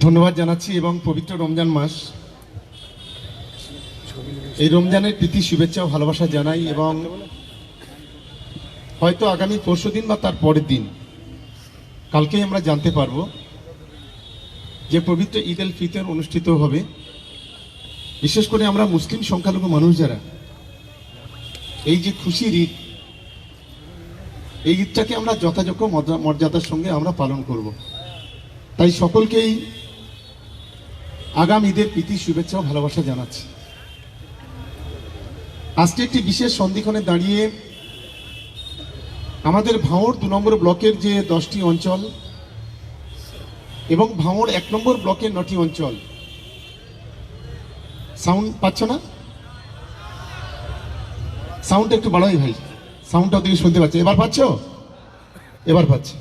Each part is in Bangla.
ধন্যবাদ জানাচ্ছি এবং পবিত্র রমজান মাস, এই রমজানের প্রীতি শুভেচ্ছা ও ভালোবাসা জানাই এবং হয়তো আগামী পরশুদিন বা তার পরের দিন কালকেই আমরা জানতে পারবো যে পবিত্র ঈদ উল ফিতর অনুষ্ঠিত হবে। বিশেষ করে আমরা মুসলিম সংখ্যালঘু মানুষ যারা এই যে খুশির ঈদ, এই ঈদটাকে আমরা যথাযোগ্য মর্যাদার সঙ্গে আমরা পালন করব। তাই সকলকেই আগাম ঈদের প্রীতি শুভেচ্ছা ও ভালোবাসা জানাচ্ছি। আজকে একটি বিশেষ সন্ধিক্ষণে দাঁড়িয়ে আমাদের ভাঙড় 2 নম্বর ব্লকের যে 10টি অঞ্চল এবং ভাঙড় 1 নম্বর ব্লকের 9টি অঞ্চল, সাউন্ড পাচ্ছ না? সাউন্ডটা একটু বাড়াই ভাই, সাউন্ডটা দিকে শুনতে পাচ্ছি। এবার পাচ্ছ? এবার পাচ্ছি।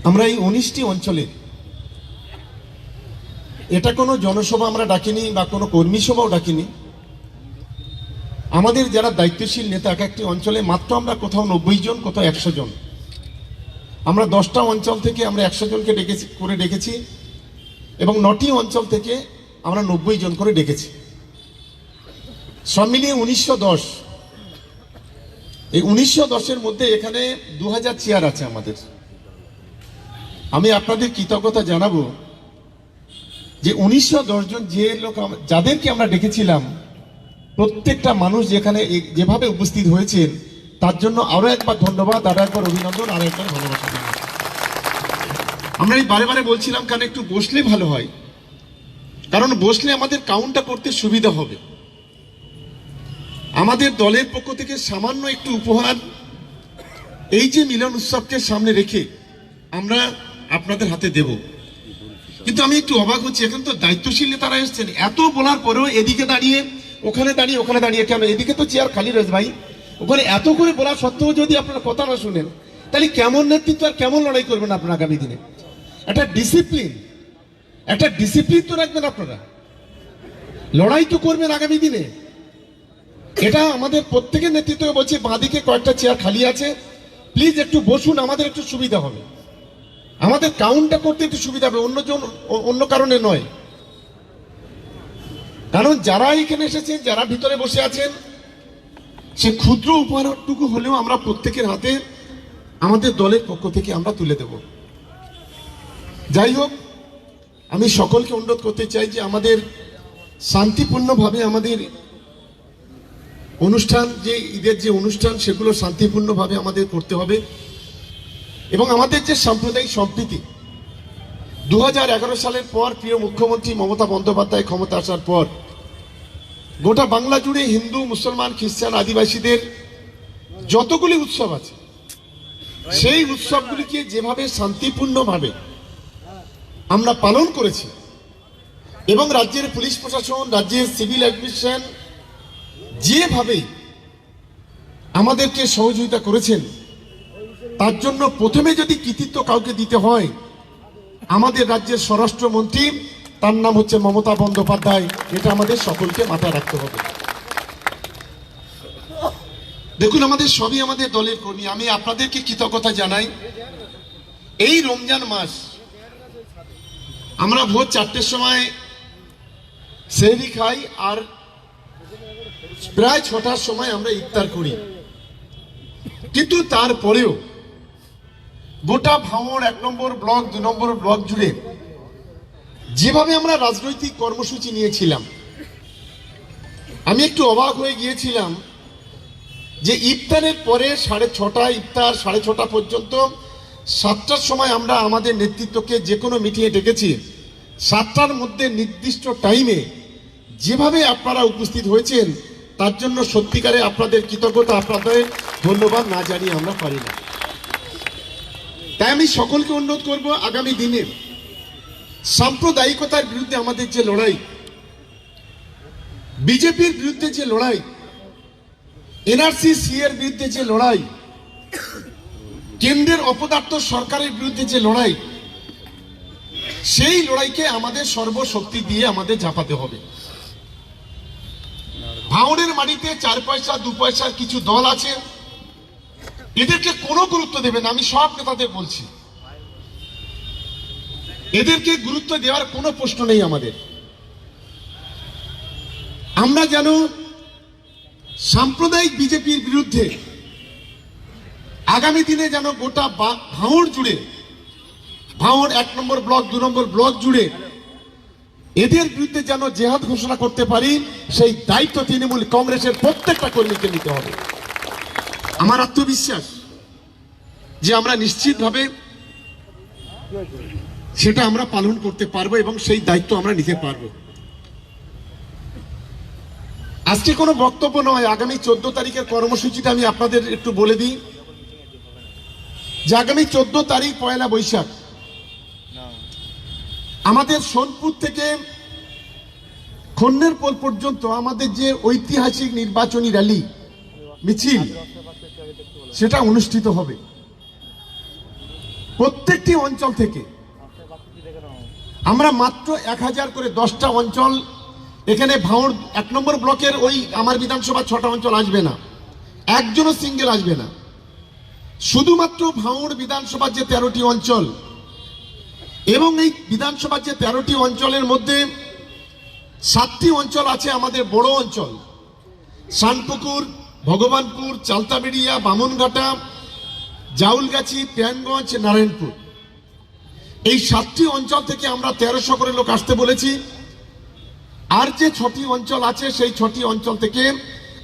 আমরা এই 19টি অঞ্চলে, এটা কোনো জনসভা আমরা ডাকিনি বা কোনো কর্মী সভাও ডাকিনি। আমাদের যারা দায়িত্বশীল নেতা এক একটি অঞ্চলে মাত্র আমরা কোথাও 90 জন, কোথাও 100 জন, আমরা 10টা অঞ্চল থেকে আমরা 100 জনকে ডেকেছি এবং 9টি অঞ্চল থেকে আমরা 90 জন করে ডেকেছি। সব মিলিয়ে 1910। এই 1910-এর মধ্যে এখানে 2000 চেয়ার আছে আমাদের। আমি আপনাদের কৃতজ্ঞতা জানাবো যে 1910 জন যে লোক যাদেরকে আমরা ডেকেছিলাম, প্রত্যেকটা মানুষ যেখানে যেভাবে উপস্থিত হয়েছেন তার জন্য আরো একবার ধন্যবাদ, আরো একবার অভিনন্দন, আরো একবার ভালোবাসা। আমরা এই বারে বারে বলছিলাম কারণ একটু বসলে ভালো হয়, কারণ বসলে আমাদের কাউন্টটা করতে সুবিধা হবে। আমাদের দলের পক্ষ থেকে সামান্য একটু উপহার এই যে মিলন উৎসবকে সামনে রেখে আমরা আপনাদের হাতে দেব। কিন্তু আমি একটু অবাক হচ্ছি, এখন তো দায়িত্বশীল নেতারা এসছেন, এত বলার পরেও এদিকে দাঁড়িয়ে ওখানে দাঁড়িয়ে ওখানে দাঁড়িয়ে, কেন এদিকে তো চেয়ার খালি রয়েছে ভাই, ওখানে এত করে বলা সত্ত্বেও যদি আপনারা কথা না শুনেন তাহলে কেমন নেতৃত্ব আর কেমন লড়াই করবেন আপনারা আগামী দিনে? একটা ডিসিপ্লিন তো রাখবেন আপনারা, লড়াই তো করবেন আগামী দিনে। এটা আমাদের প্রত্যেকের নেতৃত্বে বলছে, বাঁদিকে কয়েকটা চেয়ার খালি আছে, প্লিজ একটু বসুন, আমাদের একটু সুবিধা হবে, আমাদের কাউন্টটা করতে একটু সুবিধা হবে, অন্য কারণে নয়। কারণ যারা এখানে এসেছেন, যারা ভিতরে বসে আছেন, সে ক্ষুদ্র উপহারটুকু হলেও আমরা প্রত্যেকের হাতে আমাদের দলের পক্ষ থেকে আমরা তুলে দেব। যাই হোক, আমি সকলকে অনুরোধ করতে চাই যে আমাদের শান্তিপূর্ণভাবে আমাদের অনুষ্ঠান, যে ঈদের যে অনুষ্ঠান, সেগুলো শান্তিপূর্ণভাবে আমাদের করতে হবে এবং আমাদের যে সাম্প্রদায়িক সম্প্রীতি 2011 সালের পর প্রিয় মুখ্যমন্ত্রী মমতা বন্দ্যোপাধ্যায় ক্ষমতা আসার পর গোটা বাংলা জুড়ে হিন্দু, মুসলমান, খ্রিস্টান, আদিবাসীদের যতগুলি উৎসব আছে, সেই উৎসবগুলিকে যেভাবে শান্তিপূর্ণভাবে আমরা পালন করেছি এবং রাজ্যের পুলিশ প্রশাসন, রাজ্যের সিভিল অ্যাডমিনিস্ট্রেশন যেভাবে আমাদেরকে সহযোগিতা করেছেন, তার জন্য প্রথমে যদি কৃতিত্ব কাউকে দিতে হয়, আমাদের রাজ্যের স্বরাষ্ট্রমন্ত্রী, তার নাম হচ্ছে মমতা বন্দ্যোপাধ্যায়। এটা আমাদের সকলকে মাথায় রাখতে হবে। দেখুন, আমাদের সবই আমাদের দলের কর্মী। আমি আপনাদেরকে কৃতজ্ঞতা জানাই। এই রমজান মাস আমরা ভোর 4টের সময় সেহরি খাই আর প্রায় 6টার সময় আমরা ইফতার করি, কিন্তু তারপরেও গোটা ভাঙড় 1 নম্বর ব্লক, 2 নম্বর ব্লক জুড়ে যেভাবে আমরা রাজনৈতিক কর্মসূচি নিয়েছিলাম, আমি একটু অবাক হয়ে গিয়েছিলাম যে ইফতারের পরে 6:30 ইফতার, 6:30 পর্যন্ত 7টার সময় আমরা আমাদের নেতৃত্বকে যে কোনো মিটিংয়ে ডেকেছি। 7টার মধ্যে নির্দিষ্ট টাইমে যেভাবে আপনারা উপস্থিত হয়েছেন, তার জন্য সত্যিকারে আপনাদের কৃতজ্ঞতা, আপনাদের ধন্যবাদ না জানিয়ে আমরা পারি না। তাই আমি সকলকে অনুরোধ করব, আগামী দিনে সাম্প্রদায়িকতার বিরুদ্ধে আমাদের যে লড়াই, বিজেপির বিরুদ্ধে যে লড়াই, NRC এর বিরুদ্ধে যে লড়াই, কেন্দ্রের অপদার্থ সরকারের বিরুদ্ধে যে লড়াই, সেই লড়াইকে আমাদের সর্বশক্তি দিয়ে আমাদের ঝাঁপাতে হবে। ভাঙড়ের মাটিতে 4 পয়সা 2 পয়সার কিছু দল আছে, এদেরকে কোনো গুরুত্ব দেবে না, আমি সব নেতাদের বলছি, এদেরকে গুরুত্ব দেওয়ার কোনো প্রশ্ন নেই আমাদের। আমরা যেন সাম্প্রদায়িক বিজেপির বিরুদ্ধে আগামী দিনে যেন গোটা ভাঙড় জুড়ে, ভাঙড় 1 নম্বর ব্লক 2 নম্বর ব্লক জুড়ে এদের বিরুদ্ধে যেন জেহাদ ঘোষণা করতে পারি, সেই দায়িত্ব তৃণমূল কংগ্রেসের প্রত্যেকটা কর্মীকে নিতে হবে। আমার আত্মবিশ্বাস যে আমরা নিশ্চিতভাবে সেটা আমরা পালন করতে পারবো এবং সেই দায়িত্ব আমরা নিতে পারবো। আজকে কোনো বক্তব্য নয়, আগামী 14 তারিখের কর্মসূচিটা আমি আপনাদের একটু বলে দিই যে আগামী 14 তারিখ পয়লা বৈশাখ আমাদের সোনপুর থেকে খন্ডেরপোল পর্যন্ত আমাদের যে ঐতিহাসিক নির্বাচনী র্যালি মিছিল সেটা অনুষ্ঠিত হবে। প্রত্যেকটি অঞ্চল থেকে আমরা মাত্র 1000 করে 10টা অঞ্চল, এখানে ভাঙড় 1 নম্বর ব্লকের ওই আমার বিধানসভা 6টা অঞ্চল আসবে না, একজনও সিঙ্গেল আসবে না। শুধুমাত্র ভাঙড় বিধানসভার যে 13টি অঞ্চল এবং এই বিধানসভার যে 13টি অঞ্চলের মধ্যে 7টি অঞ্চল আছে আমাদের বড় অঞ্চল, শানপুকুর, ভগবানপুর, চালতাবেড়িয়া, বামনঘাটা, জাউলগাছি, প্যানগঞ্জ, নারায়ণপুর। এই 7টি অঞ্চল থেকে আমরা 1300 করে লোক আসতে বলেছি। আর যে 6টি অঞ্চল আছে সেই 6টি অঞ্চল থেকে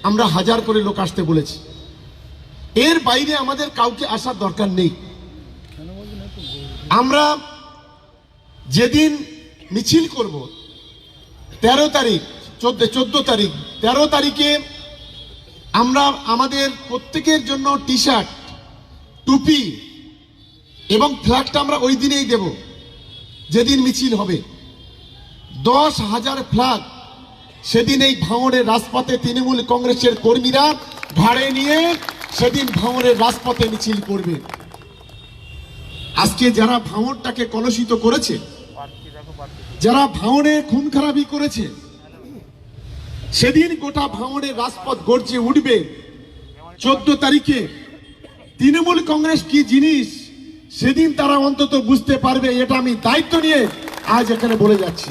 আমরা 1000 করে লোক আসতে বলেছি। এর বাইরে আমাদের কাউকে আসার দরকার নেই। আমরা যেদিন মিছিল করব 13 তারিখ 14 তারিখ 13 তারিখে আমরা আমাদের প্রত্যেকের জন্য টি শার্ট, টুপি এবং ফ্ল্যাগটা আমরা ওই দিনেই দেব যেদিন মিছিল হবে। 10,000 ফ্ল্যাগ সেদিন এই ভাঙড়ের রাজপথে তৃণমূল কংগ্রেসের কর্মীরা ভাড়ে নিয়ে সেদিন ভাঙড়ের রাজপথে মিছিল করবে। আজকে যারা ভাঙড়টাকে কলুষিত করেছে, যারা ভাঙড়ে খুন খারাপি করেছে, সেদিন গোটা ভাঙড়ের রাজপথ গর্জে উঠবে। 14 তারিখে তৃণমূল কংগ্রেস কি জিনিস সেদিন তারা অন্তত বুঝতে পারবে। এটা আমি দায়িত্ব নিয়ে আজ এখানে বলে যাচ্ছি।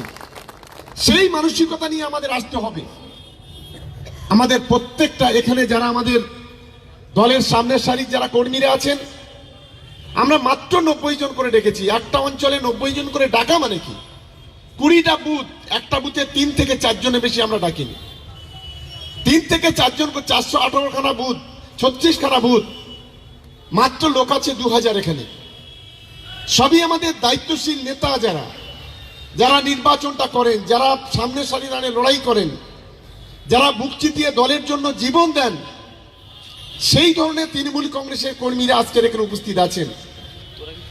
সেই মানসিকতা নিয়ে আমাদের আসতে হবে। আমাদের প্রত্যেকটা এখানে যারা আমাদের দলের সামনের সারির যারা কর্মীরা আছেন, আমরা মাত্র 90 জন করে ডেকেছি। একটা অঞ্চলে 90 জন করে ডাকা মানে কি, 20টা বুথ, একটা বুথে 3 থেকে 4 জনের বেশি আমরা ডাকিনি। 3 থেকে 4 জন, 418 খানা বুথ, 36 খানা বুথ, মাত্র লোক আছে 2000 এখানে। সবই আমাদের দায়িত্বশীল নেতা, যারা যারা নির্বাচনটা করেন, যারা সামনের সারি দাঁড়িয়ে লড়াই করেন, যারা বুক চিতিয়ে দলের জন্য জীবন দেন, সেই ধরনের তৃণমূল কংগ্রেসের কর্মীরা আজকের এখানে উপস্থিত আছেন।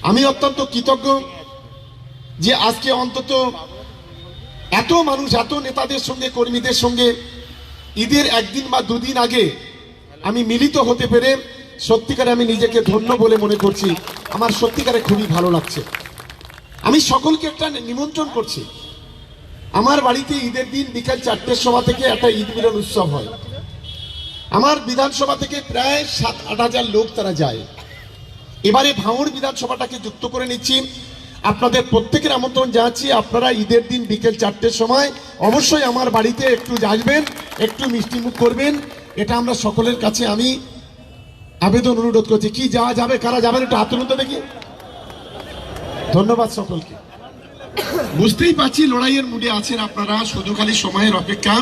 আমি অত্যন্ত কৃতজ্ঞ যে আজকে অন্তত এত মানুষ, এত নেতাদের সঙ্গে, কর্মীদের সঙ্গে ঈদের 1 দিন বা 2 দিন আগে আমি মিলিত হতে পেরে সত্যিকারে আমি নিজেকে ধন্য বলে মনে করছি। আমার সত্যিকারে খুবই ভালো লাগছে। আমি সকলকে একটা নিমন্ত্রণ করছি। আমার বাড়িতে ঈদের দিন বিকাল 4টের সময় থেকে একটা ঈদ মিলন উৎসব হয়। আমার বিধানসভা থেকে প্রায় 7-8 হাজার লোক তারা যায়। এবারে ভাঙড় বিধানসভাটাকে যুক্ত করে নিচ্ছি। আপনাদের প্রত্যেকের আমন্ত্রণ জানাচ্ছি। আপনারা ঈদের দিন বিকেল 4টের সময় অবশ্যই আমার বাড়িতে একটু আসবেন, একটু মিষ্টি মুখ করবেন। এটা আমরা সকলের কাছে আমি আবেদন, অনুরোধ করছি। কি যাওয়া যাবে, কারা যাবেন একটু হাত তুলুন তো দেখি। ধন্যবাদ সকলকে। বুঝতেই পারছি লড়াইয়ের মুডে আছেন আপনারা, শুধু খালি সময়ের অপেক্ষা।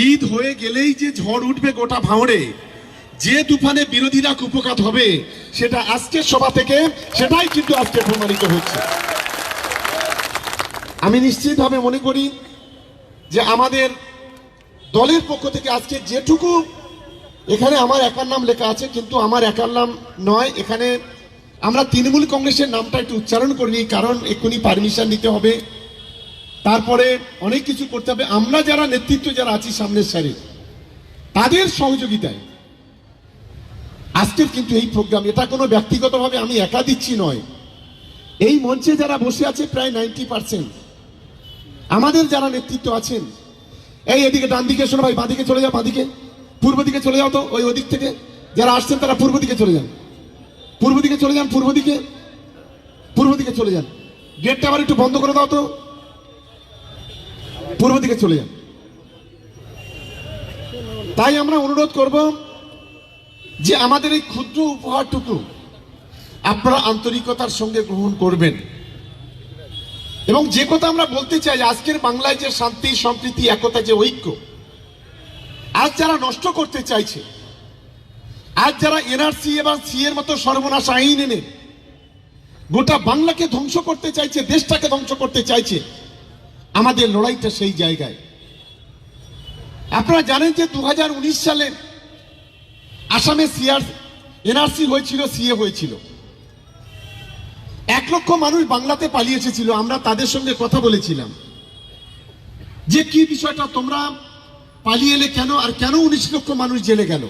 ঈদ হয়ে গেলেই যে ঝড় উঠবে গোটা ভাঙড়ে, যে তুফানে বিরোধীরা কুপকাত হবে, সেটা আজকের সভা থেকে সেটাই কিন্তু আজকে প্রমাণিত হচ্ছে। আমি নিশ্চিতভাবে মনে করি যে আমাদের দলের পক্ষ থেকে আজকে যেটুকু, এখানে আমার একার নাম লেখা আছে কিন্তু আমার একার নাম নয়, এখানে আমরা তৃণমূল কংগ্রেসের নামটা একটু উচ্চারণ করিনি, কারণ এক্ষুনি পারমিশন নিতে হবে, তারপরে অনেক কিছু করতে হবে। আমরা যারা নেতৃত্ব যারা আছি সামনের সারি, তাদের সহযোগিতায় আজকের কিন্তু এই প্রোগ্রাম। এটা কোনো ব্যক্তিগতভাবে আমি একা দিচ্ছি নয়। এই মঞ্চে যারা বসে আছে প্রায় 90% আমাদের যারা নেতৃত্ব আছেন। এই এদিকে ডান দিকে শোনো ভাই, বাঁদিকে চলে যাও, বাঁদিকে পূর্ব দিকে চলে যাও তো, ওই ওদিক থেকে যারা আসছেন তারা পূর্ব দিকে চলে যান, পূর্ব দিকে চলে যান, পূর্ব দিকে, পূর্ব দিকে চলে যান। গেটটা আবার একটু বন্ধ করে দাও তো, পূর্ব দিকে চলে যান। তাই আমরা অনুরোধ করব যে আমাদের এই ক্ষুদ্র উপহারটুকু আপনারা আন্তরিকতার সঙ্গে গ্রহণ করবেন। এবং যে কথা আমরা বলতে চাই, আজকের বাংলায় যে শান্তি, সম্প্রীতি, একতা, যে ঐক্য আজ যারা নষ্ট করতে চাইছে, আজ যারা এনআরসি এবং সি এর মতো সর্বনাশ আইন এনে গোটা বাংলাকে ধ্বংস করতে চাইছে, দেশটাকে ধ্বংস করতে চাইছে, আমাদের লড়াইটা সেই জায়গায়। আপনারা জানেন যে 2019 সালে আসামে এনআরসি হয়েছিল, সিএ হয়েছিল। 1 লক্ষ মানুষ বাংলাতে পালিয়ে এসেছিল। আমরা তাদের সঙ্গে কথা বলেছিলাম যে কি বিষয়টা, তোমরা পালিয়ে এলে কেন, আর কেন 19 লক্ষ মানুষ জেলে গেল।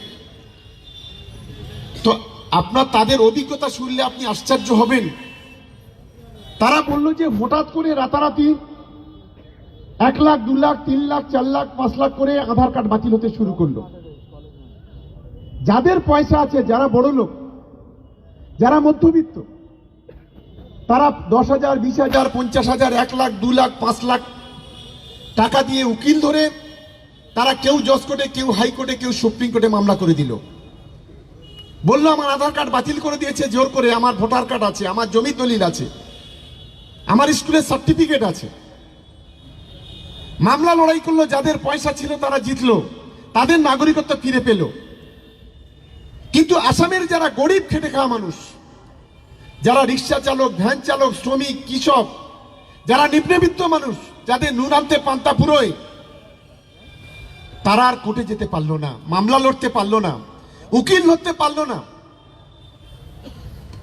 তো আপনার তাদের অভিজ্ঞতা শুনলে আপনি আশ্চর্য হবেন। তারা বলল যে হঠাৎ করে রাতারাতি 1 লাখ, 2 লাখ, 3 লাখ, 4 লাখ, 5 লাখ করে আধার কার্ড বাতিল হতে শুরু করলো। যাদের পয়সা আছে, যারা বড় লোক, যারা মধ্যবিত্ত, তারা 10,000, 20,000, 50,000, 1 লাখ, 2 লাখ, 5 লাখ টাকা দিয়ে উকিল ধরে তারা কেউ জজ কোর্টে, কেউ হাইকোর্টে, কেউ সুপ্রিম কোর্টে মামলা করে দিল। বললো আমার আধার কার্ড বাতিল করে দিয়েছে জোর করে, আমার ভোটার কার্ড আছে, আমার জমির দলিল আছে, আমার স্কুলের সার্টিফিকেট আছে। মামলা লড়াই করলো, যাদের পয়সা ছিল তারা জিতলো, তাদের নাগরিকত্ব ফিরে পেল। কিন্তু আসামের যারা গরিব খেটে খাওয়া মানুষ, যারা রিক্সা চালক, ভ্যান চালক, শ্রমিক, কৃষক, যারা নিম্নবিত্ত মানুষ, যাদের নুন আনতে পান্তা ফুরোয়, তারা আর কোর্টে যেতে পারলো না, মামলা লড়তে পারলো না, উকিল ধরতে পারলো না।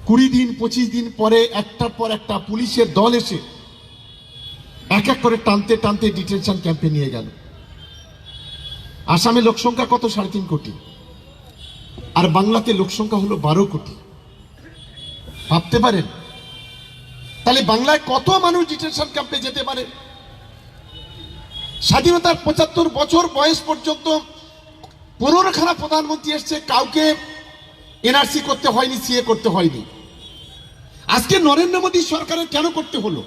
20 দিন 25 দিন পরে একটার পর একটা পুলিশের দল এসে এক এক করে টানতে টানতে ডিটেনশন ক্যাম্পে নিয়ে গেল। আসামে লোকসংখ্যা কত? 3.5 কোটি, আর বাংলাতে লোকসংখ্যা হলো 12 কোটি। ভাবতে পারেন তাহলে বাংলায় কত মানুষ ডিটেনশন ক্যাম্পে যেতে পারে? স্বাধীনতার 75 বছর বয়স পর্যন্ত 15খানা প্রধানমন্ত্রী এসছে, কাউকে এনআরসি করতে হয়নি, সিএ করতে হয়নি। আজকে নরেন্দ্র মোদী সরকারের কেন করতে হলো?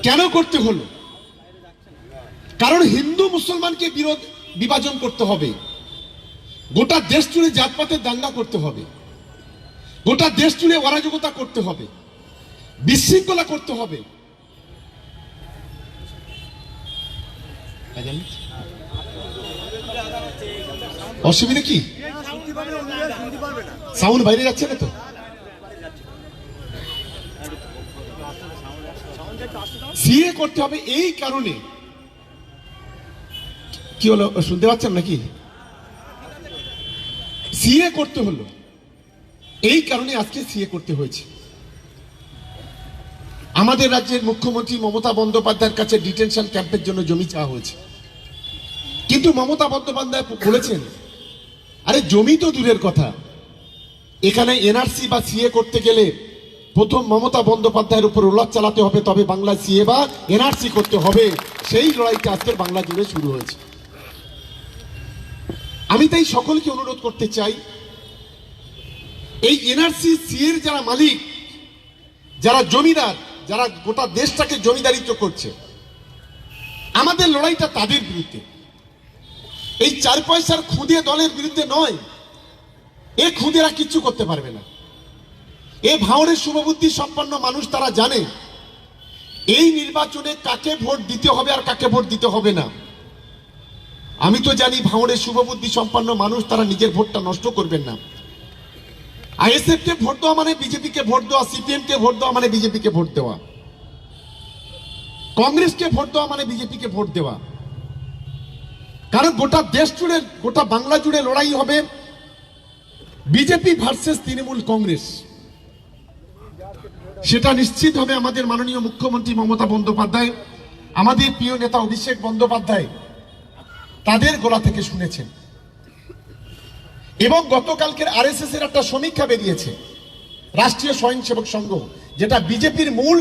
কেন করতে হলো? কারণ হিন্দু মুসলমানকে বিভাজন করতে হবে, গোটা দেশ জুড়ে জাতপাতের দাঙ্গা করতে হবে, গোটা দেশ জুড়ে অরাজকতা করতে হবে, বিশৃঙ্খলা করতে হবে। অসুবিধা কি? সাউন্ড বাইরে যাচ্ছে না তো? সিএ করতে হবে এই কারণে। কি হলো, শুনতে পাচ্ছেন নাকি? সিএ করতে হলো এই কারণে, আজকে সিএ করতে হয়েছে। আমাদের রাজ্যের মুখ্যমন্ত্রী মমতা বন্দ্যোপাধ্যায়ের কাছে ডিটেনশন ক্যাম্পের জন্য জমি চাওয়া হয়েছে, কিন্তু মমতা বন্দ্যোপাধ্যায় বলেছেন আরে জমি তো দূরের কথা, এখানে এনআরসি বা সিএ করতে গেলে প্রথম মমতা বন্দ্যোপাধ্যায়ের উপর ওলাদ চালাতে হবে, তবে বাংলা সিএ বা এনআরসি করতে হবে। সেই লড়াইটা আজকের বাংলা জুড়ে শুরু হয়েছে। আমি তাই সকলকে অনুরোধ করতে চাই, এই এনআরসি সিএর যারা মালিক, যারা জমিদার, যারা গোটা দেশটাকে জমিদারিত্ব করছে, আমাদের লড়াইটা তাদের বিরুদ্ধে, এই 4 পয়সার খুদে দলের বিরুদ্ধে নয়। এ খুদেরা কিচ্ছু করতে পারবে না। এ ভাঁড়ের শুভবুদ্ধি সম্পন্ন মানুষ, তারা জানে এই নির্বাচনে কাকে ভোট দিতে হবে আর কাকে ভোট দিতে হবে না। আমি তো জানি ভাঁড়ের শুভবুদ্ধি সম্পন্ন মানুষ, তারা নিজের ভোটটা নষ্ট করবেন না। আইএসএফ কে ভোট দেওয়া মানে বিজেপিকে ভোট দেওয়া, সিপিএম কে ভোট দেওয়া মানে বিজেপিকে ভোট দেওয়া, কংগ্রেসকে ভোট দেওয়া মানে বিজেপিকে ভোট দেওয়া। কারণ গোটা দেশ জুড়ে, গোটা বাংলা জুড়ে লড়াই হবে বিজেপি ভার্সেস তৃণমূল কংগ্রেস। সেটা নিশ্চিত হবে আমাদের মাননীয় মুখ্যমন্ত্রী মমতা বন্দ্যোপাধ্যায়, আমাদের প্রিয় নেতা অভিষেক বন্দ্যোপাধ্যায় তাদের গলা থেকে শুনেছেন। এবং গতকালকের আরএসএস এর একটা সমীক্ষা বেরিয়েছে, রাষ্ট্রীয় স্বয়ংসেবক সংঘ, যেটা বিজেপির মূল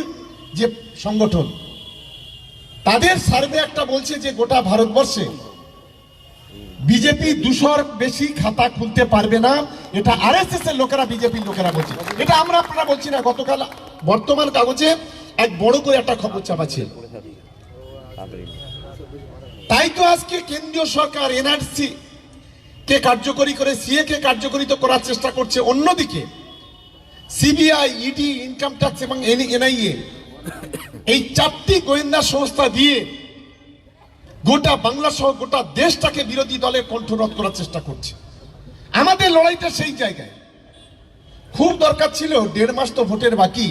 যে সংগঠন, তাদের সার্ভে একটা বলছে যে গোটা ভারতবর্ষে বিজেপি 200-র বেশি খাতা খুলতে পারবে না। এটা আরএসএস এর লোকেরা, বিজেপির লোকেরা বলছে। এটা আমরা আপনারা বলছি না। গতকাল বর্তমান কাগজে এক বড় করে একটা খবর ছাপাচ্ছে। তাই তো আজকে কেন্দ্রীয় সরকার এনআরসি কে কার্যকরী করে সিএ কে কার্যকরিত করার চেষ্টা করছে। অন্যদিকে সিবিআই, ইডি, ইনকাম ট্যাক্স এবং এনআইএ এই 4টি গোয়েন্দা সংস্থা দিয়ে গোটা বাংলা সহ গোটা দেশটাকে বিরোধী দলের কণ্ঠরোধ করার চেষ্টা করছে। আমাদের লড়াইটা সেই জায়গায়। খুব দরকার ছিল, 1.5 মাস তো ভোটের বাকি,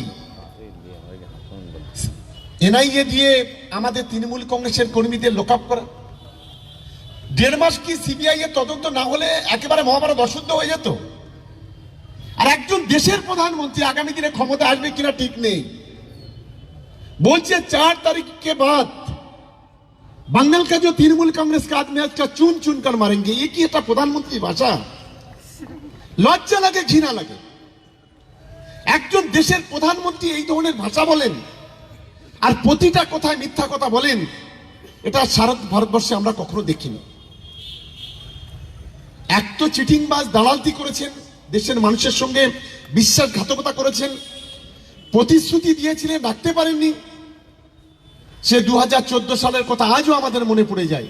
এনআইএ দিয়ে আমাদের তৃণমূল কংগ্রেসের কর্মীদের লোকআপ করা। 1.5 মাস কি সিবিআই এর তদন্ত না হলে একেবারে মহাভারত অশুদ্ধ হয়ে যেত। আর একজন দেশের প্রধানমন্ত্রী আগামী দিনে ক্ষমতা আসবে কিনা ঠিক নেই, বলছে 4 तारीख के बाद बंगाल का जो तृणमूल कांग्रेस का आदमी आज का चुन चुन कर मारेंगे। ये की এটা প্রধানমন্ত্রী ভাষা? লজ্জা লাগে, ঘৃণা লাগে। একজন দেশের প্রধানমন্ত্রী এই ধরনের ভাষা বলেন আর প্রতিটা কথায় মিথ্যা কথা বলেন, এটা সারা ভারতবর্ষে আমরা কখনো দেখিনি। এক তো চিটিংবাজ, দালালতি করেছেন, দেশের মানুষের সঙ্গে বিশ্বাসঘাতকতা করেছেন, প্রতিশ্রুতি দিয়েছিলেন, রাখতে পারেননি। সে 2014 সালের কথা আজও আমাদের মনে পড়ে যায়।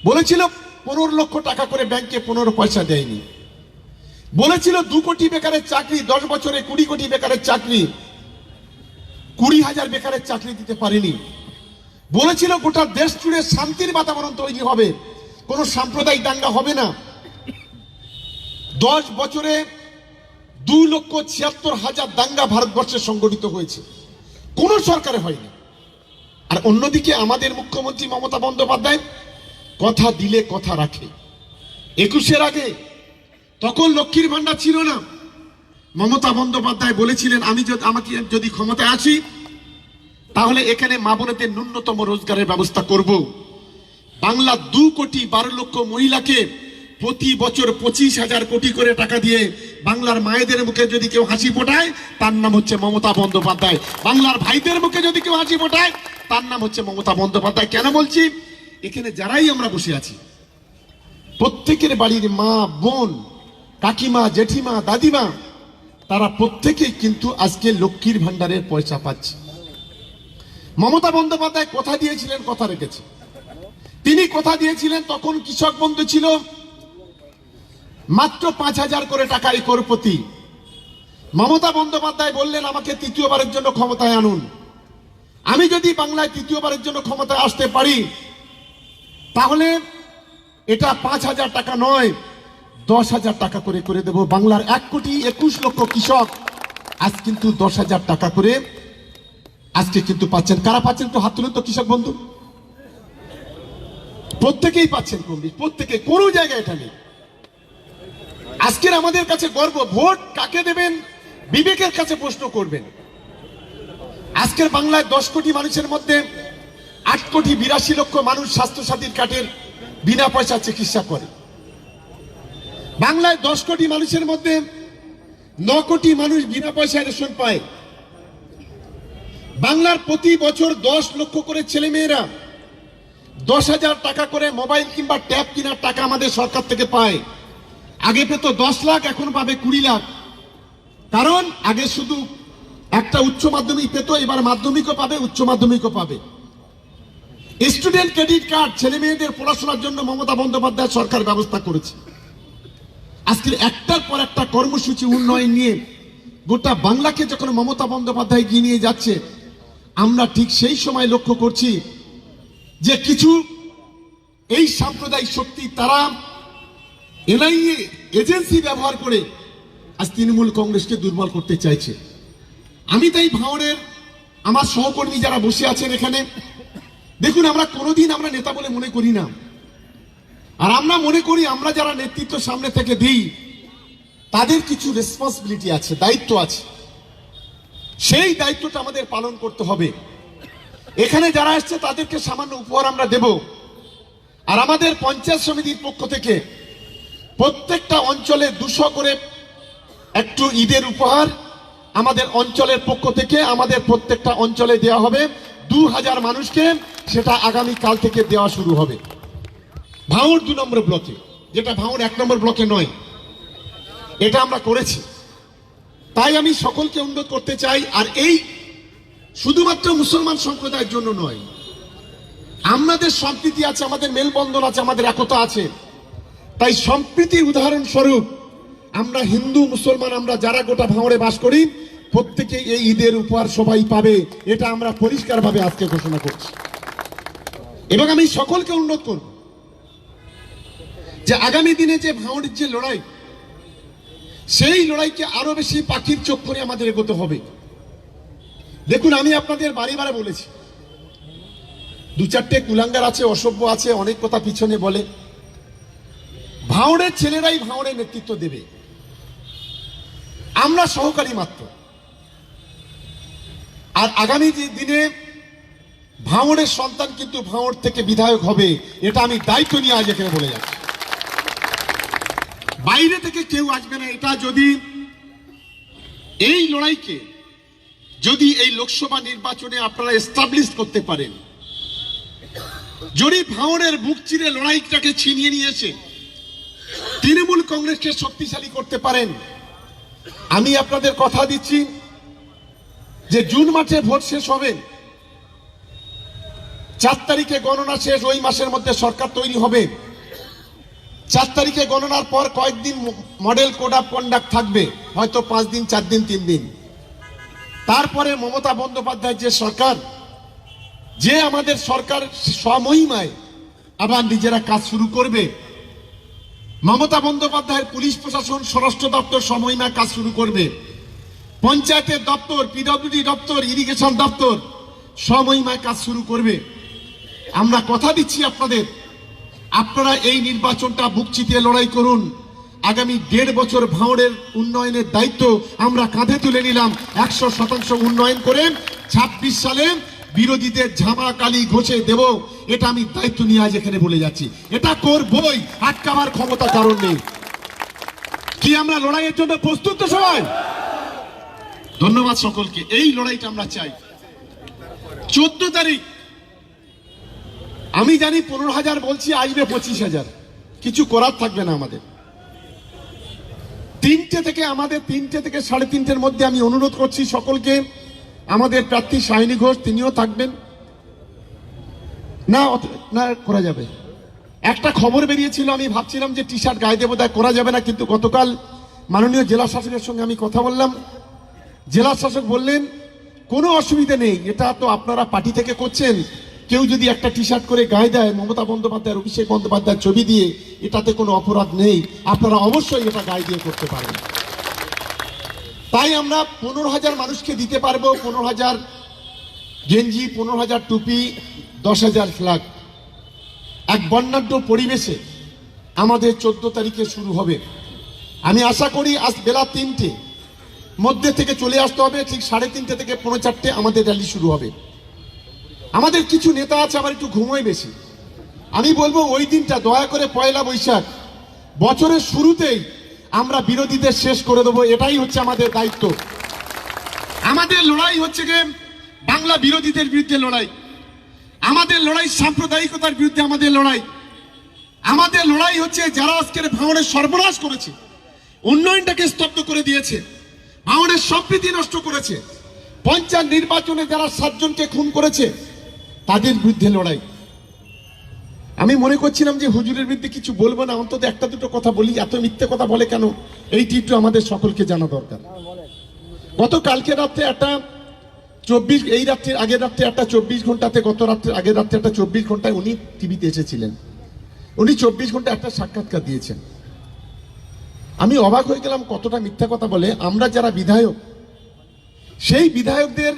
বলেছিল 15 লক্ষ টাকা করে ব্যাংকে 15 পয়সা দেয়নি। বলেছিল 2 কোটি বেকারের চাকরি, 10 বছরে 20 কোটি বেকারের চাকরি, 20,000 বেকারের চাকরি দিতে পারেনি। বলেছিল গোটা দেশ জুড়ে শান্তির বাতাবরণ তৈরি হবে, কোনো সাম্প্রদায়িক দাঙ্গা হবে না। 10 বছরে 2,76,000 দাঙ্গা ভারতবর্ষে সংগঠিত হয়েছে, কোন সরকারে হয়নি। আর অন্যদিকে আমাদের মুখ্যমন্ত্রী মমতা বন্দ্যোপাধ্যায় কথা দিলে কথা রাখে। 21-এর আগে তখন লক্ষ্মীর ভান্ডার ছিল না। মমতা বন্দ্যোপাধ্যায় বলেছিলেন আমাকে যদি ক্ষমতায় আসি তাহলে এখানে মা বোনেদের ন্যূনতম রোজগারের ব্যবস্থা করব। বাংলা 2,12,00,000 মহিলাকে প্রতি বছর 25,000 কোটি করে টাকা দিয়ে বাংলার মায়েদের মুখে যদি কেউ হাসি ফোটায় তার নাম হচ্ছে মমতা বন্দ্যোপাধ্যায়। বাংলার ভাইদের মুখে যদি কেউ হাসি ফোটায় তার নাম হচ্ছে মমতা বন্দ্যোপাধ্যায়। কেন বলছি? এখানে যারাই আমরা বসে আছি প্রত্যেকের বাড়ির মা, বোন, কাকিমা, জেঠিমা, দাদিমা, তারা প্রত্যেকেই কিন্তু আজকে লক্ষ্মীর ভান্ডারের পয়সা পাচ্ছে। মমতা বন্দ্যোপাধ্যায় কথা দিয়েছিলেন, কথা রেখেছে। তিনি কথা দিয়েছিলেন তখন কৃষক বন্ধু ছিল মাত্র 5,000 করে টাকা একর প্রতি। মমতা বন্দ্যোপাধ্যায় বললেন আমাকে তৃতীয়বারের জন্য ক্ষমতায় আনুন, আমি যদি বাংলায় তৃতীয়বারের জন্য ক্ষমতায় আসতে পারি তাহলে এটা 5,000 টাকা নয় 10,000 টাকা করে করে দেব। বাংলার 1,21,00,000 কৃষক আজ কিন্তু 10,000 টাকা করে আজকে কিন্তু পাচ্ছেন। কারা পাচ্ছেন তো হাত তুলেন তো কৃষক বন্ধু। প্রত্যেকেই পাচ্ছেন, প্রত্যেকে, কোনো জায়গায় এটা নেই। আজকের আমাদের কাছে গর্ব। ভোট কাকে দেবেন বিবেকের কাছে প্রশ্ন করবেন। আজকের বাংলায় 10 কোটি মানুষের মধ্যে 8,82,00,000 মানুষ স্বাস্থ্যসাথীর কার্ডের বিনা পয়সা চিকিৎসা করে। বাংলায় 10 কোটি মানুষের মধ্যে 9 কোটি মানুষ বিনা পয়সায় রেশন পায়। বাংলার প্রতি বছর 10 লক্ষ করে ছেলে মেয়েরা 10,000 টাকা করে মোবাইল কিংবা ট্যাব কেনার টাকা আমাদের সরকার থেকে পায়। আগে পেত 10 লাখ, এখন পাবে 20 লাখ। কারণ আগে শুধু একটা উচ্চ মাধ্যমিক পেত, এবার মাধ্যমিকও পাবে, উচ্চ মাধ্যমিকও পাবে। স্টুডেন্ট ক্রেডিট কার্ড, ছেলে মেয়েদের পড়াশোনার জন্য মমতা বন্দ্যোপাধ্যায় সরকার ব্যবস্থা করেছে। আজকের একটার পর একটা কর্মসূচি উন্নয়ন নিয়ে গোটা বাংলাকে যখন মমতা বন্দ্যোপাধ্যায় এগিয়ে নিয়ে যাচ্ছে, আমরা ঠিক সেই সময় লক্ষ্য করছি যে কিছু এই সাম্প্রদায়িক শক্তি তারা এনআইএ এজেন্সি ব্যবহার করে আজ তৃণমূল কংগ্রেসকে দুর্বল করতে চাইছে। আমি তাই ভাঙড়ের আমার সহকর্মী যারা বসে আছেন এখানে, দেখুন আমরা কোনোদিন আমরা নেতা বলে মনে করি না। আর আমরা মনে করি আমরা যারা নেতৃত্ব সামনে থেকে দিই তাদের কিছু রেসপন্সিবিলিটি আছে, দায়িত্ব আছে। সেই দায়িত্বটা আমাদের পালন করতে হবে। এখানে যারা আসছে তাদেরকে সামান্য উপহার আমরা দেব। আর আমাদের পঞ্চায়েত সমিতির পক্ষ থেকে প্রত্যেকটা অঞ্চলে 200 করে একটু ঈদের উপহার আমাদের অঞ্চলের পক্ষ থেকে আমাদের প্রত্যেকটা অঞ্চলে দেওয়া হবে। 2000 মানুষকে সেটা আগামী কাল থেকে দেওয়া শুরু হবে ভাঙড় 2 নম্বর ব্লকে, যেটা ভাঙড় 1 নম্বর ব্লকে নয়। এটা আমরা করেছি। তাই আমি সকলকে অনুরোধ করতে চাই, আর এই শুধুমাত্র মুসলমান সম্প্রদায়ের জন্য নয়, আমাদের সম্প্রীতি আছে, আমাদের মেলবন্ধন আছে, আমাদের একতা আছে। তাই সম্প্রীতির উদাহরণস্বরূপ আমরা হিন্দু মুসলমান আমরা যারা গোটা ভাঙড়ে বাস করি প্রত্যেকে এই ঈদের উপহার সবাই পাবে, এটা আমরা পরিষ্কারভাবে আজকে ঘোষণা করছি। এবং আমি সকলকে অনুরোধ করব যে আগামী দিনে যে ভাঙড়ের যে লড়াই, সেই লড়াইকে আরো বেশি পাখির চোখ করে আমাদের এগোতে হবে। দেখুন, আমি আপনাদের বারে বারে বলেছি, 2-4টে কুলাঙ্গার আছে, অসভ্য আছে, অনেক কথা পিছনে বলে। ভাঙড়ের ছেলেরাই ভাঙড়ের নেতৃত্ব দেবে, আমরা সহকারী মাত্র। আর আগামী দিনে ভাঙড়ের সন্তান কিন্তু ভাঙড় থেকে বিধায়ক হবে, এটা আমি দায়িত্ব নিয়ে আজ এখানে বলে যাচ্ছি। বাইরে থেকে কেউ আসবে না। এটা যদি এই লড়াইকে যদি এই লোকসভা নির্বাচনে আপনারা এস্টাবলিশ করতে পারেন, যদি ভাঙড়ের বুক চিরে লড়াইটাকে ছিনিয়ে নিয়ে এসে তৃণমূল কংগ্রেসকে শক্তিশালী করতে পারেন, আমি আপনাদের কথা দিচ্ছি যে জুন মাসে ভোট শেষ হবে, 4 তারিখে গণনা শেষ, ওই মাসের মধ্যে সরকার তৈরি হবে। 4 তারিখে গণনার পর কয়েকদিন মডেল কোড অফ কন্ডাক্ট থাকবে, হয়তো 5 দিন, 4 দিন, 3 দিন। তারপরে মমতা বন্দ্যোপাধ্যায়ের যে সরকার, যে আমাদের সরকার স্বমহিমায় আবার নিজেরা কাজ শুরু করবে। মমতা বন্দ্যোপাধ্যায়ের পুলিশ প্রশাসন, স্বরাষ্ট্র দপ্তর স্বমহিমায় কাজ শুরু করবে। পঞ্চায়েতের দপ্তর, পিডব্লিউডি দপ্তর, ইরিগেশন দপ্তর স্বমহিমায় কাজ শুরু করবে। আমরা কথা দিচ্ছি আপনাদের, আপনারা এই নির্বাচনটা বুক চিতিয়ে লড়াই করুন। আগামী 1.5 বছর ভাঙড়ের উন্নয়নের দায়িত্ব আমরা কাঁধে তুলে নিলাম। 100% উন্নয়ন করে 26 সালে বিরোধীদের ঝামা কালি ঘষে দেব, এটা আমি দায়িত্ব নিয়ে আজ এখানে বলে যাচ্ছি। এটা করবই, আটকাবার ক্ষমতা কারণ নেই। কি আমরা লড়াইয়ের জন্য প্রস্তুত তো সবাই? ধন্যবাদ সকলকে। এই লড়াইটা আমরা চাই। 14 তারিখ আমি জানি 15,000 বলছি, আসবে 25,000, কিছু করার থাকবে না আমাদের। 3টে থেকে 3:30-3:30 মধ্যে আমি অনুরোধ করছি সকলকে, আমাদের প্রার্থী শাহিনী ঘোষ তিনিও থাকবেন না, না করা যাবে। একটা খবর বেরিয়েছিল, আমি ভাবছিলাম যে টি শার্ট গায়ে দেবো, তাই করা যাবে না। কিন্তু গতকাল মাননীয় জেলা শাসকের সঙ্গে আমি কথা বললাম, জেলা শাসক বললেন কোনো অসুবিধা নেই, এটা তো আপনারা পার্টি থেকে করছেন, কেউ যদি একটা টি শার্ট করে গায়ে দেয় মমতা বন্দ্যোপাধ্যায়, অভিষেক বন্দ্যোপাধ্যায়ের ছবি দিয়ে, এটাতে কোনো অপরাধ নেই, আপনারা অবশ্যই এটা গায়ে দিয়ে করতে পারেন। তাই আমরা 15,000 মানুষকে দিতে পারবো, 15,000 গেঞ্জি, 15,000 টুপি, 10,000 ফ্ল্যাগ। এক বর্ণাঢ্য পরিবেশে আমাদের 14 তারিখে শুরু হবে। আমি আশা করি আজ বেলা 3টে মধ্যে থেকে চলে আসতে হবে, ঠিক 3:30 থেকে 4:45 আমাদের র্যালি শুরু হবে। আমাদের কিছু নেতা আছে আবার একটু ঘুমোয় বেশি, আমি বলবো ওই দিনটা দয়া করে 1 বৈশাখ বছরের শুরুতেই আমরা বিরোধীদের শেষ করে দেবো, এটাই হচ্ছে আমাদের দায়িত্ব। আমাদের লড়াই হচ্ছে যে বাংলা বিরোধীদের বিরুদ্ধে লড়াই, আমাদের লড়াই সাম্প্রদায়িকতার বিরুদ্ধে আমাদের লড়াই, আমাদের লড়াই হচ্ছে যারা আজকের ভাঙড়ের সর্বনাশ করেছে, উন্নয়নটাকে স্তব্ধ করে দিয়েছে, ভাঙড়ের সম্প্রীতি নষ্ট করেছে, পঞ্চায়েত নির্বাচনে যারা 7 জনকে খুন করেছে তাদের বিরুদ্ধে লড়াই। আমি মনে করছিলাম যে হুজুরের বিরুদ্ধে কিছু বলবো না, অন্তত 1-2 কথা বলি, এত মিথ্যে কথা বলে কেন, এইটি একটু আমাদের সকলকে জানা দরকার। গতকালকে রাত্রে একটা 24, এই রাত্রির আগের রাত্রে একটা 24 ঘন্টাতে, গত রাত্রে আগের রাত্রে একটা 24 ঘন্টায় উনি টিভিতে এসেছিলেন, উনি 24 ঘন্টা একটা সাক্ষাৎকার দিয়েছেন। আমি অবাক হয়ে গেলাম কতটা মিথ্যা কথা বলে। আমরা যারা বিধায়ক, সেই বিধায়কদের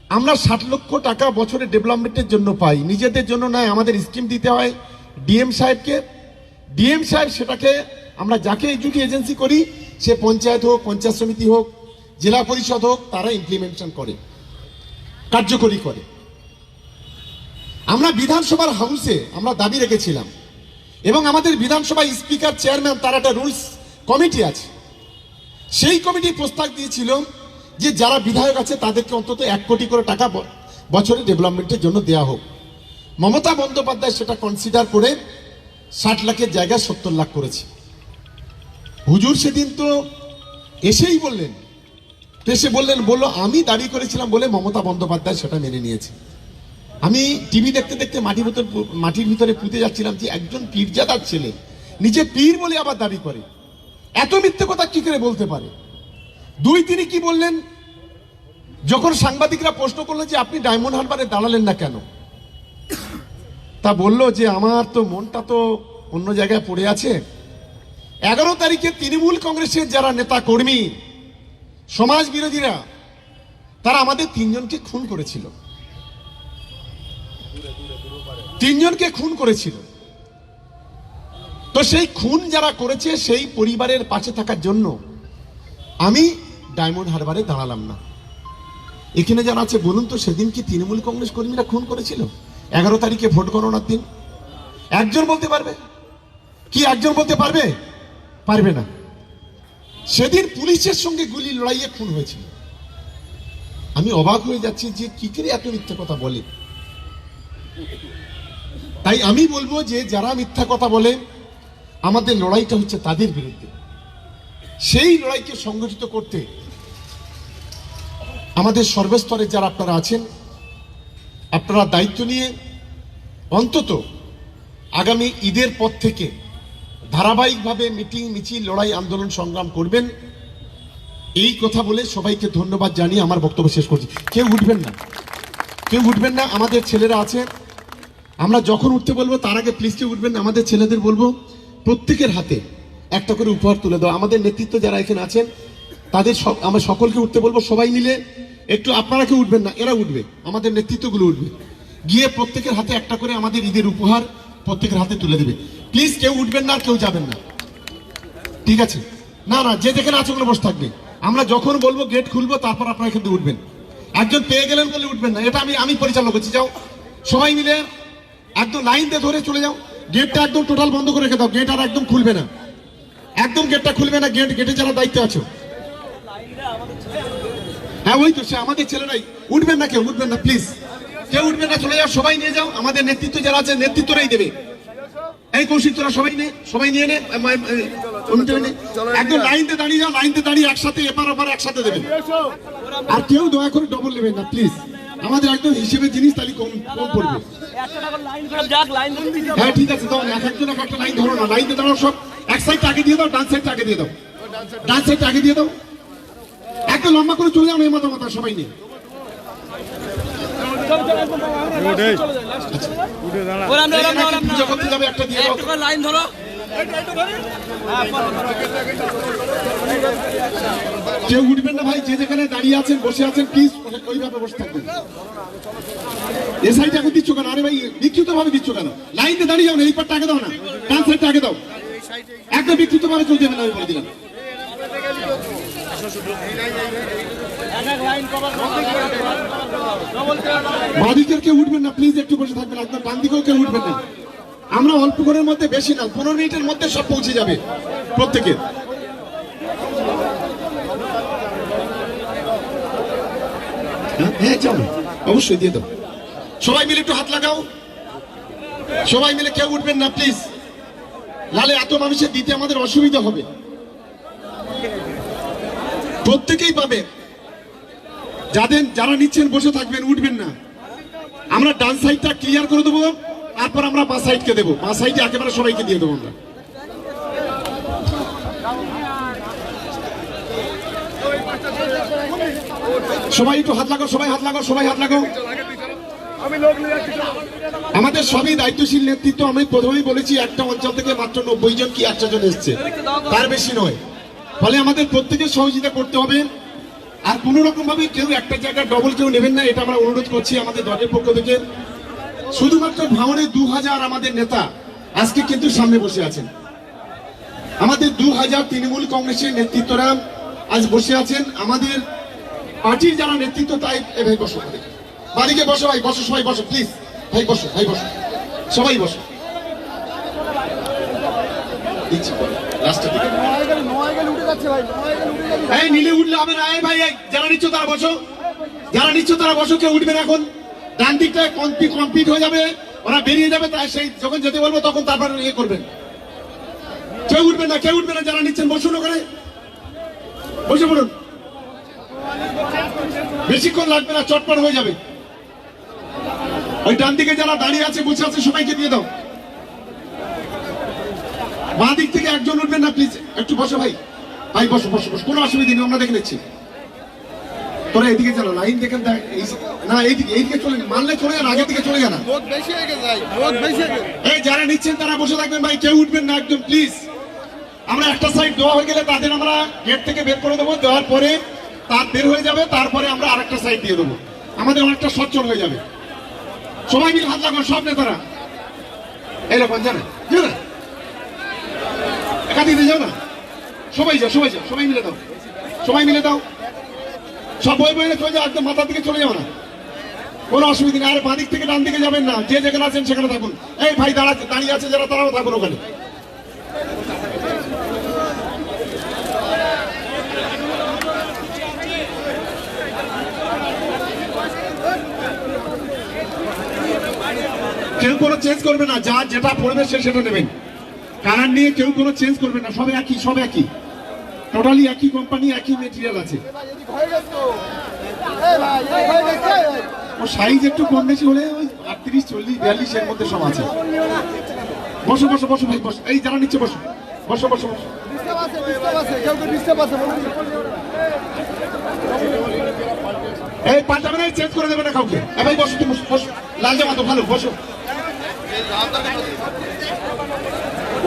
আমরা 60 লক্ষ টাকা বছরে ডেভেলপমেন্টের জন্য পাই, নিজেদের জন্য নয়, আমাদের স্কিম দিতে হয় ডিএম সাহেবকে। ডিএম সাহেব সেটাকে আমরা যাকে এজুটি এজেন্সি করি, সে পঞ্চায়েত হোক, পঞ্চায়েত সমিতি হোক, জেলা পরিষদ হোক, তারা ইমপ্লিমেন্টেশন করে, কার্যকরী করে। আমরা বিধানসভার হাউসে আমরা দাবি রেখেছিলাম, এবং আমাদের বিধানসভায় স্পিকার, চেয়ারম্যান, তার একটা রুলস কমিটি আছে, সেই কমিটি প্রস্তাব দিয়েছিল যে যারা বিধায়ক আছে তাদেরকে অন্তত 1 কোটি করে টাকা বছরে ডেভেলপমেন্টের জন্য দেয়া হোক। মমতা বন্দ্যোপাধ্যায় সেটা কনসিডার করে 60 লাখের জায়গায় 70 লাখ করেছে। হুজুর সেদিন তো এসেই বললেন, এসে বললো আমি দাবি করেছিলাম বলে মমতা বন্দ্যোপাধ্যায় সেটা মেনে নিয়েছে। আমি টিভি দেখতে দেখতে মাটির ভিতরে পুঁতে যাচ্ছিলাম যে একজন পীরজাদার ছেলে নিজে পীর বলে আবার দাবি করে, এত মিথ্যে কথা কি করে বলতে পারে। তিনি কি বললেন, যখন সাংবাদিকরা প্রশ্ন করলো যে আপনি ডায়মন্ড হারবারে দাঁড়ালেন না কেন, তা বললো যে আমার তো মনটা তো অন্য জায়গায় পড়ে আছে। 11 তারিখে তৃণমূল কংগ্রেসের যারা নেতা কর্মী সমাজ বিরোধীরা তারা আমাদের 3 জনকে খুন করেছিল, 3 জনকে খুন করেছিল। তো সেই খুন যারা করেছে সেই পরিবারের পাশে থাকার জন্য আমি ডায়মন্ড হারবারে দাঁড়ালাম না। এখানে যারা আছে বলুন তো, সেদিন কি তৃণমূল কংগ্রেস কর্মীরা খুন করেছিল? 11 তারিখে ভোট গণনার দিন একজন বলতে পারবে কি? একজন বলতে পারবে? পারবে না। সেদিন পুলিশের সঙ্গে গুলি লড়াইয়ে খুন হয়েছিল। আমি অবাক হয়ে যাচ্ছি যে কি করে এত মিথ্যা কথা বলে। তাই আমি বলবো যে যারা মিথ্যা কথা বলে, আমাদের লড়াইটা হচ্ছে তাদের বিরুদ্ধে। সেই লড়াইকে সংগঠিত করতে আমাদের সর্বস্তরে যারা আপনারা আছেন, আপনারা দায়িত্ব নিয়ে অন্তত আগামী ঈদের পর থেকে ধারাবাহিকভাবে মিটিং, মিছিল, লড়াই, আন্দোলন, সংগ্রাম করবেন। এই কথা বলে সবাইকে ধন্যবাদ জানিয়ে আমার বক্তব্য শেষ করছি। কেউ উঠবেন না, কেউ উঠবেন না। আমাদের ছেলেরা আছে, আমরা যখন উঠতে বলবো তার আগে প্লিজ কেউ উঠবেন না। আমাদের ছেলেদের বলবো প্রত্যেকের হাতে একটা করে উপহার তুলে দাও। আমাদের নেতৃত্ব যারা এখানে আছেন তাদের আমরা সকলকে উঠতে বলবো, সবাই মিলে একটু। আপনারা কেউ উঠবেন না, এরা উঠবে, আমাদের নেতৃত্বগুলো উঠবে, গিয়ে প্রত্যেকের হাতে একটা করে আমাদের ঈদের উপহার প্রত্যেকের হাতে তুলে দেবে। প্লিজ কেউ উঠবেন না আর কেউ যাবেন না, ঠিক আছে? না না, যে যেখানে আছে ওখানে বসে থাকবে। আমরা যখন বলবো গেট খুলবো তারপর আপনারা এখান থেকে উঠবেন। একজন পেয়ে গেলেন বলে উঠবেন না, এটা আমি পরিচালনা করছি। যাও সবাই মিলে একদম লাইন দিয়ে ধরে চলে যাও। গেটটা একদম টোটাল বন্ধ করে রেখে দাও, গেট আর একদম খুলবে না, একদম গেটটা খুলবে না। গেটে যারা দায়িত্ব আছো, হ্যাঁ ওই তো সে আমাদের ছেলেরাই। উঠবেন না, কেউ উঠবেন না, প্লিজ কেউ উঠবেন না, চলে যাও, সবাই নিয়ে যাও। আমাদের নেতৃত্ব যারা আছে নেতৃত্বরাই দেবে। এই কৌশিক তোরা সবাই নিয়ে নে, একদম লাইনতে দাঁড়িয়ে যাও, লাইনতে দাঁড়িয়ে একসাথে এপার ওপার একসাথে দেবেন। আর কেউ দয়া করে ডবল নেবেন না প্লিজ, আমাদের একদম হিসেবে জিনিস তাহলে কম পড়বে। হ্যাঁ ঠিক আছে, দাও একজন একটা লাইন ধরো না, লাইনতে দাঁড়াও, সব এক সাইড আগে দিয়ে দাও, ডান সাইড আগে দিয়ে দাও, ডান সাইড আগে দিয়ে দাও, একদম লম্বা করে চলে যাও না, এই মাথা সবাই নিয়ে। কেউ উঠবেন না ভাই, যে যেখানে দাঁড়িয়ে আছেন বসে আছেন প্লিজ ওইভাবে বসে থাকবেন। এ সাইড এখন দিচ্ছ কেন? আরে ভাই বিক্ষিপ্ত ভাবে দিচ্ছ কেন? লাইনে দাঁড়িয়ে যাও না, এই পারটা আগে দাও না, ডান সাইডটা আগে দাও, একদম বিক্ষিপ্ত ভাবে চলতে হবে না, আমি বলে দিলাম। বাদিকের কেউ উঠবেন না প্লিজ, একটু বসে থাকবেন, একদম ডান দিকেও কেউ উঠবেন না। আমরা অল্প করের মধ্যে, বেশি না, 15 মিনিটের মধ্যে সব পৌঁছে যাবে প্রত্যেকের। হ্যাঁ যাও, অবশ্যই দিয়ে দাও। সবাই মিলে একটু হাত লাগাও, সবাই মিলে, কেউ উঠবেন না প্লিজ, নালে এত মানুষের দিতে আমাদের অসুবিধা হবে। প্রত্যেকেই পাবে, যারা নিচ্ছেন বসে থাকবেন, উঠবেন না। আমরা ডান সাইডটা ক্লিয়ার করে দেবো, তারপর আমরা বাঁ সাইডকে দেবো, বাঁ সাইডে একেবারে সবাইকে দিয়ে দেবো আমরা। সবাই একটু হাত লাগাও, সবাই হাত লাগাও, সবাই হাত লাগাও। আমাদের সবই দায়িত্বশীল নেতৃত্ব। আমি প্রথমেই বলেছি একটা অঞ্চল থেকে মাত্র 90 জন কি 100 জন এসছে, তার বেশি নয়। ফলে আমাদের প্রত্যেকের সহযোগিতা করতে হবে। আর কোন রকম ভাবে কেউ একটা জায়গায় ডবল কেউ নেবেন না, এটা আমরা অনুরোধ করছি আমাদের দলের পক্ষ থেকে। শুধুমাত্র ভাঙড়ে 2000 আমাদের নেতা আজকে কিন্তু সামনে বসে আছেন। আমাদের 2000 তৃণমূল কংগ্রেসের নেতৃত্বরা আজ বসে আছেন। আমাদের পার্টির যারা নেতৃত্ব, তাই ভাই বসো, বাড়িকে বসো ভাই, বসো সবাই বসো প্লিজ, ভাই বসো, ভাই বসো, সবাই বসো। নিলে উঠলে হবে না ভাই, যারা নিচ্ছ তারা বসো, যারা নিচ্ছ তারা বসো, কেউ উঠবেন এখন, ডান দিকটা কমপ্লিট হয়ে যাবে, ওরা বেরিয়ে যাবে, তাই সেই যখন যেতে বলবো তখন তারপর ইয়ে করবেন। কেউ উঠবেন না, কেউ উঠবেন না, যারা নিচ্ছেন বসুন, ওখানে বসে পড়ুন, বেশিক্ষণ লাগবে না, চটপট হয়ে যাবে। ওই ডান দিকে যারা দাঁড়িয়ে আছে বসে আছে সবাইকে দিয়ে দাও। বাঁ দিক থেকে একজন উঠবেন না প্লিজ, একটু বসো ভাই, ভাই বসো বসো বসো, কোনো অসুবিধা নেই, আমরা দেখে নিচ্ছি। তোরা এদিকে চলো, লাইন দেখেন, না এইদিকে চলে, মানলে চলে যান, আগের দিকে চলে যান। এই যারা নিচ্ছেন তারা বসে থাকবেন ভাই, কেউ উঠবেন না একদম প্লিজ। আমরা একটা সাইড দেওয়া হয়ে গেলে তাদের আমরা গেট থেকে বের করে দেবো, দেওয়ার পরে তার বের হয়ে যাবে, তারপরে আমরা আরেকটা সাইড দিয়ে দেবো, আমাদের অনেকটা সচ্ছল হয়ে যাবে। সবাই মিলে হাত লাগান, সব নেতারা এরকম জানেন, একাধিক যাও না, সবাই যাও, সবাই যাও, সবাই মিলে দাও, সবাই মিলে দাও, সব বই বইয়ে চলে যাও, একদম মাথার দিকে চলে যাও না, কোনো অসুবিধা নেই। আর বাঁ দিক থেকে ডান দিকে যাবেন না, যে যেখানে আছেন সেখানে থাকুন। এই ভাই দাঁড়িয়ে আছে যারা, তারাও থাকুন ওখানে। কেউ কোনো চেঞ্জ করবে না, যা যেটা পড়বে সে সেটা নেবেন, কালার নিয়ে কেউ কোনো চেঞ্জ করবে না, সব একই, সব একই, টোটালি একই কোম্পানি, একই মেটেরিয়াল আছে। ও সাইজ একটু কম বেশি হলে ওই 38, 40, 42 এর মধ্যে সব আছে। বসো বসো বসো ভাই বসো, এই যারা নিচ্ছে বসো বসো বসো বসো। এই পাল্টাবে না, চেঞ্জ করে দেবে না কাউকে। ভাই বসো, তুমি বসো, লাল জামা তো ভালো, বসো।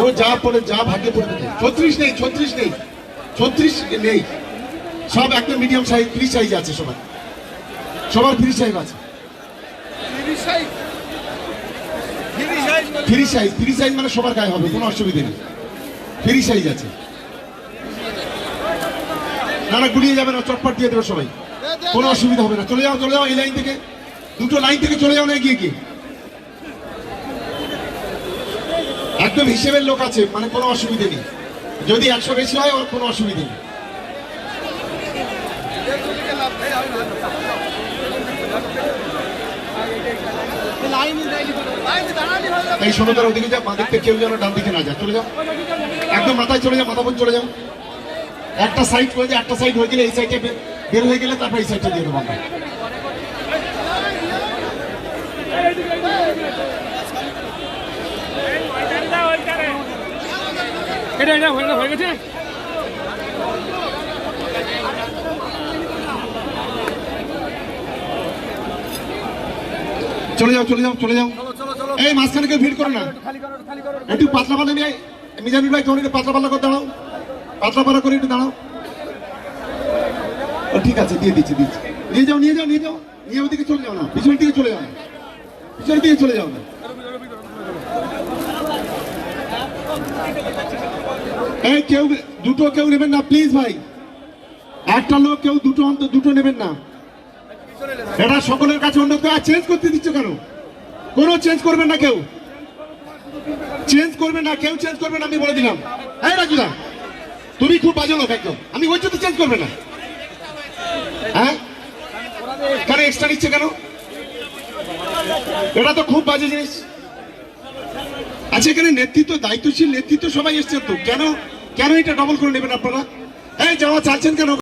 ও যা পড়ে, যা ভাগ্যে পড়ে, 36 নেই, 36 নেই, 36 নেই, সব একদম মিডিয়াম সাইজ, ফ্রি সাইজ আছে, সবার সবার ফ্রি সাইজ আছে, ফ্রি সাইজ মানে সবার গায়ে হবে, কোনো অসুবিধা নেই, ফ্রি সাইজ আছে। না না, গুলিয়ে যাবে না, চটপট দিয়ে দেবে সবাই, কোনো অসুবিধা হবে না। চলে যাও, চলে যাও, এই লাইন থেকে, দুটো লাইন থেকে চলে যাও না, এগিয়ে গিয়ে একদম হিসেবের লোক আছে, মানে কোনো অসুবিধা নেই, যদি 100 বেশি হয় ওর কোনো অসুবিধা নেই। এই ষোলোটার ওদিকে যা, বাঁ দিকে কেউ যেন ডান দিকে না যায়, চলে যাও, একদম মাথায় চলে যাও, মাথা পর্যন্ত চলে যাও, একটা সাইড করে দিয়ে, একটা সাইড হয়ে গেলে এই সাইডে বের হয়ে গেলে তারপর এই সাইডটা দিয়ে দেবো আমরা। এটা হয়ে গেছে। চলে যাও, চলে যাও, চলে যাও, এই মাঝখানে কেউ ভিড় করো না, একটু পাতলা পাতলা নিয়ে, মিজানুর ভাই তোমার পাতলা পাতলা করে দাঁড়াও, পাতলা পাতলা করে একটু দাঁড়াও। ঠিক আছে, দিয়ে দিচ্ছি, দিচ্ছি, নিয়ে যাও, নিয়ে যাও, নিয়ে যাও, নিয়ে ওদিকে চলে যাও না, পিছনের দিকে চলে যাও না, পিছনের দিকে চলে যাও না। এই কেউ দুটো কেউ নেবেন না প্লিজ ভাই, একটা লোক কেউ দুটো নেবেন না, এটা সকলের কাছে অনুরোধ করে। চেঞ্জ করতে দিচ্ছ কেন? কোনো চেঞ্জ করবেন না, কেউ চেঞ্জ করবে না, কেউ চেঞ্জ করবে না, আমি বলে দিলাম। এই রাজুদা, তুমি খুব বাজে লোক একদম, আমি বলছি তো চেঞ্জ করবে না। হ্যাঁ, কেন এক্সট্রা নিচ্ছে কেন? এটা তো খুব বাজে জিনিস। আচ্ছা, এখানে নেতৃত্ব, দায়িত্বশীল নেতৃত্ব সবাই এসছেন তো, কেন এটা ডবল করে নেবেন আপনারা? এই যাওয়া চাচ্ছেন কেন?